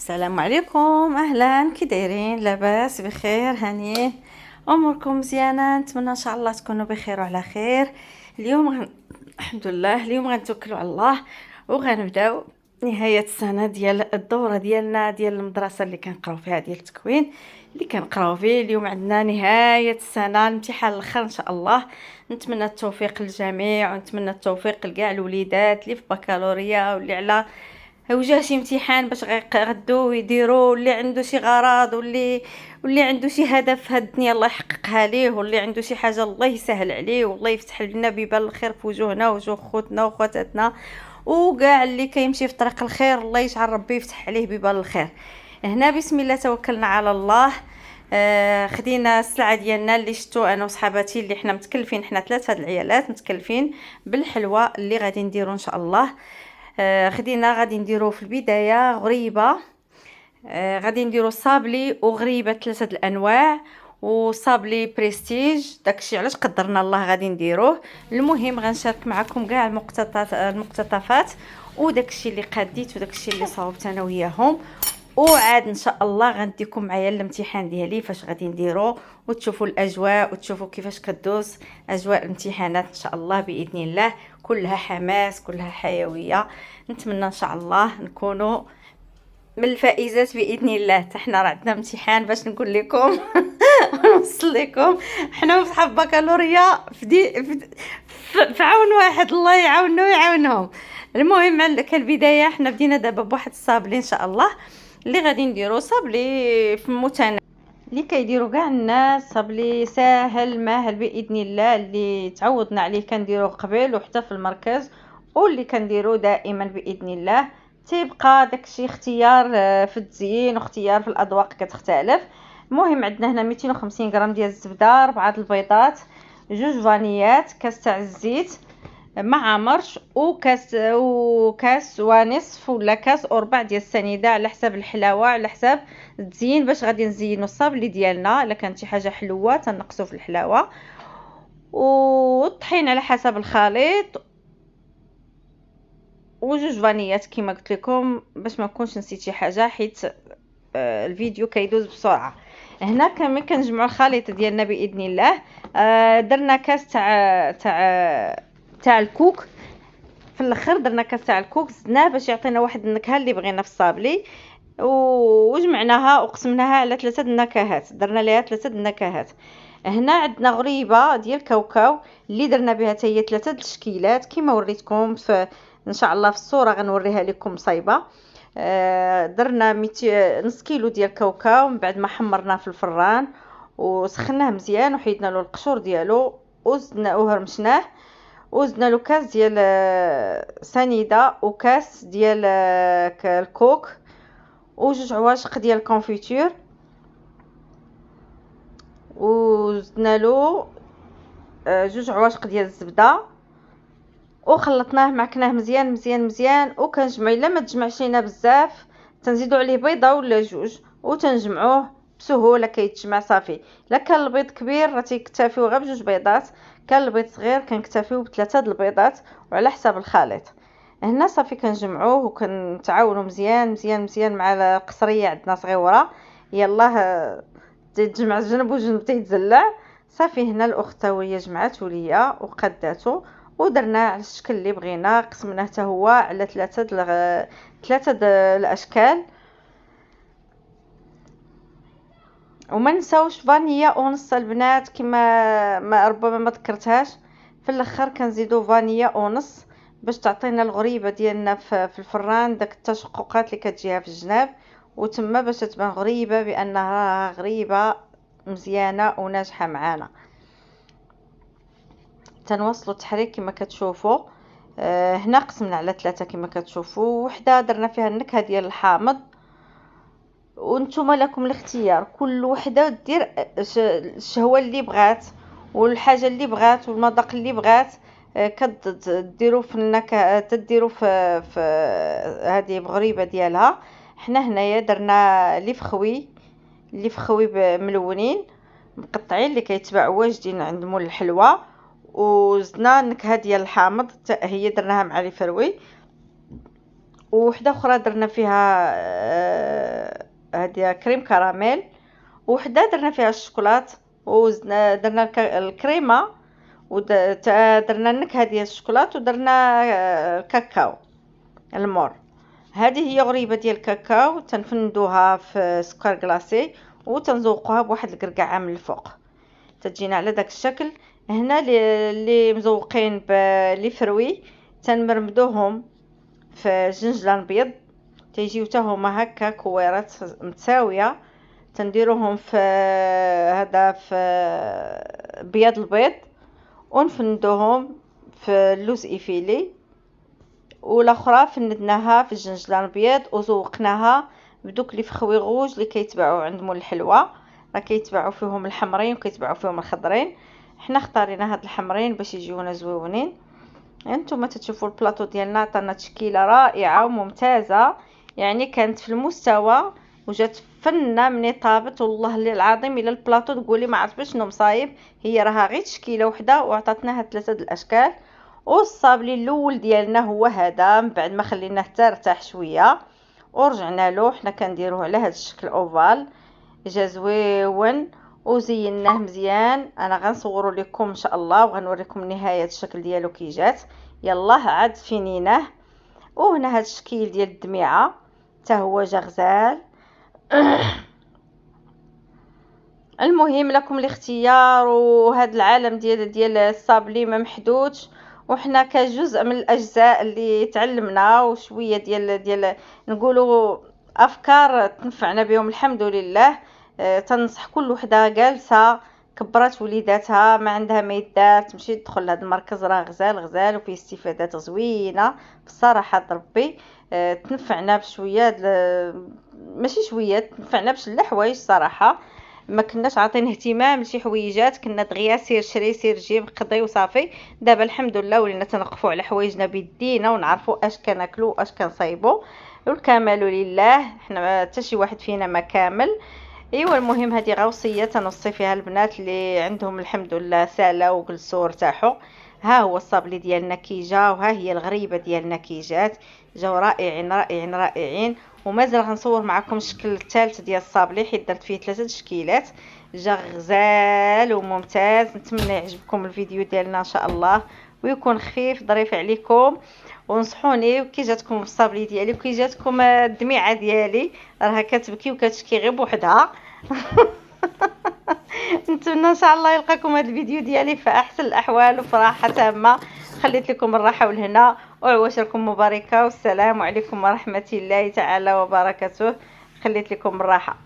السلام عليكم، اهلا، كي دايرين؟ لاباس بخير؟ هانيين؟ اموركم مزيانه؟ نتمنى ان شاء الله تكونوا بخير وعلى خير. الحمد لله. اليوم غنتوكلوا على الله وغنبداو نهايه السنه ديال الدوره ديالنا ديال المدرسه اللي كنقراو فيها ديال التكوين اللي كنقراو فيه. اليوم عندنا نهايه السنه، الامتحان الاخر ان شاء الله. نتمنى التوفيق للجميع ونتمنى التوفيق لكاع الوليدات اللي في بكالوريا واللي على وجه شي امتحان باش غدو يديروا، اللي عنده شي غرض واللي عنده شي هدف في هاد الدنيا الله يحققها ليه، واللي عنده شي حاجه الله يسهل عليه والله يفتح لنا بيبان الخير في وجوهنا وجوه خوتنا وخواتاتنا، وكاع اللي كيمشي في طريق الخير الله يجعل ربي يفتح عليه بيبان الخير. هنا بسم الله توكلنا على الله. خدينا السلعه ديالنا اللي شفتو انا وصحاباتي، اللي حنا متكلفين، حنا 3 هاد العيالات متكلفين بالحلوى اللي غادي نديرو ان شاء الله. خدينا غادي نديرو في البدايه غريبه. غادي نديرو صابلي وغريبه 3 الانواع، وصابلي بريستيج. داكشي علاش قدرنا الله غادي نديروه. المهم غنشارك معكم كاع المقتطفات وداكشي اللي قاديت وداكشي اللي صاوبت انا وياهم، وعاد ان شاء الله غنديكم معايا الامتحان ديالي فاش غادي نديرو، وتشوفوا الاجواء وتشوفوا كيفاش كدوز اجواء الامتحانات ان شاء الله باذن الله. كلها حماس، كلها حيويه. نتمنى ان شاء الله نكونوا من الفائزات باذن الله. حنا راه عندنا امتحان باش نقول لكم ونوصل لكم. حنا وصحاب بكالوريا في عون واحد، الله يعاوننا ويعاونهم. المهم كالبدايه حنا بدينا دابا بواحد الصابلي ان شاء الله اللي غادي نديرو. صابلي في المتناول اللي كيديروا كاع الناس، صابلي ساهل ماهل باذن الله، اللي تعودنا عليه كنديروه قبل وحتى في المركز، واللي كنديروه دائما باذن الله. تيبقى داكشي اختيار في التزيين واختيار في الاذواق كتختلف. المهم عندنا هنا 250 غرام ديال الزبده، 4 البيضات، 2 فانيات، كاس تاع الزيت مع مرش، وكاس ونصف ولا كاس وربع ديال السنيده على حساب الحلاوه، على حساب التزيين باش غادي نزينوا الصابلي ديالنا. الا كانت شي حاجه حلوه تنقصوا في الحلاوه، والطحين على حسب الخليط، وجوج فانيات كما قلت لكم باش ما نكونش نسيت شي حاجه، حيت الفيديو كيدوز بسرعه. هنا كما كنجمعوا الخليط ديالنا باذن الله. درنا كاس تاع الكوك في الاخر، درنا كاس تاع الكوك زدناه باش يعطينا واحد النكهه اللي بغينا في الصابلي، وجمعناها وقسمناها على 3 النكهات، درنا ليها 3 النكهات. هنا عندنا غريبه ديال الكاوكاو اللي درنا بها حتى هي 3 التشكيلات كما وريتكم في ان شاء الله في الصوره غنوريها لكم صايبه. درنا 200 نص كيلو ديال الكاوكاو من بعد ما حمرناه في الفران وسخناه مزيان وحيدنا له القشور ديالو وزدناه وهرمشناه، وزدنا له كاس ديال سنيده وكاس ديال الكوك وجوج عواشق ديال الكونفيتور، وزدنا له 2 عواشق ديال الزبده، وخلطناه معكناه مزيان مزيان مزيان. وكنجمع الا ما تجمعش لينا بزاف تنزيدوا عليه بيضه ولا 2 وتنجمعوه بسهوله كيتجمع صافي. الا كان البيض كبير راه تيكتفيو غير ب2 بيضات، كان البيض صغير كنكتفيو ب3 د البيضات وعلى حساب الخليط. هنا صافي كنجمعوه وكنتعاونوا مزيان مزيان مزيان مع القصريه عندنا صغيره، يلاه تجمع جنب وجنب تيتزلع صافي. هنا الاخت وهي جمعته ليا وقداته ودرناه على الشكل اللي بغينا، قسمناه حتى هو على 3 الاشكال. وما نساوش فانيلا ونص البنات كما ما ربما ما ذكرتهاش في الاخر، كنزيدوا فانيلا ونص باش تعطينا الغريبه ديالنا في الفران، داك التشققات اللي كتجيها في الجناب، وتما باش تبان غريبه بانها غريبه مزيانه وناجحه معانا. تنوصلوا التحريك كما كتشوفوا. هنا قسمنا على 3 كما كتشوفوا، وحده درنا فيها النكهه ديال الحامض، وانتم لكم الاختيار، كل وحده دير الشهوه اللي بغات والحاجه اللي بغات والمذاق اللي بغات. كديروا في النكهه تديروا في هذه بغريبه ديالها. حنا هنايا درنا لي فخوي ملونين مقطعين اللي كيتباعوا واجدين عند مول الحلوى، وزدنا النكهه ديال الحامض هي درناها مع لي فروي، ووحده اخرى درنا فيها هذه كريم كراميل، وحده درنا فيها الشوكولات، درنا الكريمه، درنا النكهه ديال الشوكولات، ودرنا الكاكاو المور. هذه هي غريبه ديال الكاكاو، تنفندوها في سكر كلاصي وتنزوقوها بواحد القرقعه من الفوق، تجينا على داك الشكل. هنا اللي مزوقين بلي فروي تنمرمدوهم في جنجلان بيض، تيجيو حتى هما هكا كويرات متساويه، تنديروهم في هذا في بياض البيض، ونفندوهم في اللوز ايفيلي، والاخرى فندناها في الجنجلان بيض وزوقناها بدوك لي فخويغوج اللي كيتباعوا عند مول الحلوى، راه كيتباعوا فيهم الحمرين وكيتباعوا فيهم الخضرين. حنا اختارينا هاد الحمرين باش يجيونا زويونين. انتم تتشوفوا البلاطو ديالنا عطانا تشكيله رائعه وممتازه، يعني كانت في المستوى وجات فنه مني طابت، والله العظيم الا البلاطو تقولي ما عرفت شنو مصايب، هي راها غير تشكيله وحده وعطاتناها ثلاثه د الاشكال. والصابلي الاول ديالنا هو هذا، من بعد ما خليناه حتى ارتاح شويه ورجعنا له. حنا كنديروه على هذا الشكل اوفال، جا زويون وزيناه مزيان. انا غنصوروا لكم ان شاء الله وغنوريكم نهايه الشكل ديالو كي جات. يلا عاد فينيناه. وهنا هذا الشكل ديال الدميعه حتى هو جا غزال. المهم لكم الاختيار، وهذا العالم ديال الصابلي ما محدودش، وحنا كجزء من الاجزاء اللي تعلمنا وشويه ديال نقولوا افكار تنفعنا بهم الحمد لله. تنصح كل وحده جالسه كبرات وليداتها ما عندها ما يدار تمشي تدخل لهذا المركز، راه غزال غزال وفيه استفادات زوينه بصراحه ربي. تنفعنا بشويه ماشي شويه، تنفعنا بشله حوايج صراحه. ما كناش عاطين اهتمام لشي حويجات، كنا دغيا سير شري سير جيب قضي وصافي. دابا الحمد لله ولينا تنقفوا على حوايجنا بيدينا ونعرفوا اش كناكلوا واش كنصايبوا، والكمال لله. حنا حتى شي واحد فينا ما كامل. ايوا المهم هذه غوصيه تنوصي فيها البنات اللي عندهم الحمد لله سالا وجلسوا وارتاحوا. ها هو الصابلي ديالنا كي جا، وها هي الغريبه ديالنا كي جات، جاو رائعين رائعين رائعين. ومازال غنصور معكم الشكل الثالث ديال الصابلي حيت درت فيه 3 تشكيلات، جا غزال وممتاز. نتمنى يعجبكم الفيديو ديالنا ان شاء الله ويكون خفيف ظريف عليكم. ونصحوني كي جاتكم الصابلي ديالي وكي جاتكم الدميعه ديالي، راها كتبكي وكتشكي غير بوحدها. نتمنى ان شاء الله يلقاكم هذا الفيديو ديالي في احسن الاحوال وفي راحه تامه. خليت لكم الراحه والهنا وعواشركم مباركه، والسلام عليكم ورحمه الله تعالى وبركاته. خليت لكم الراحه.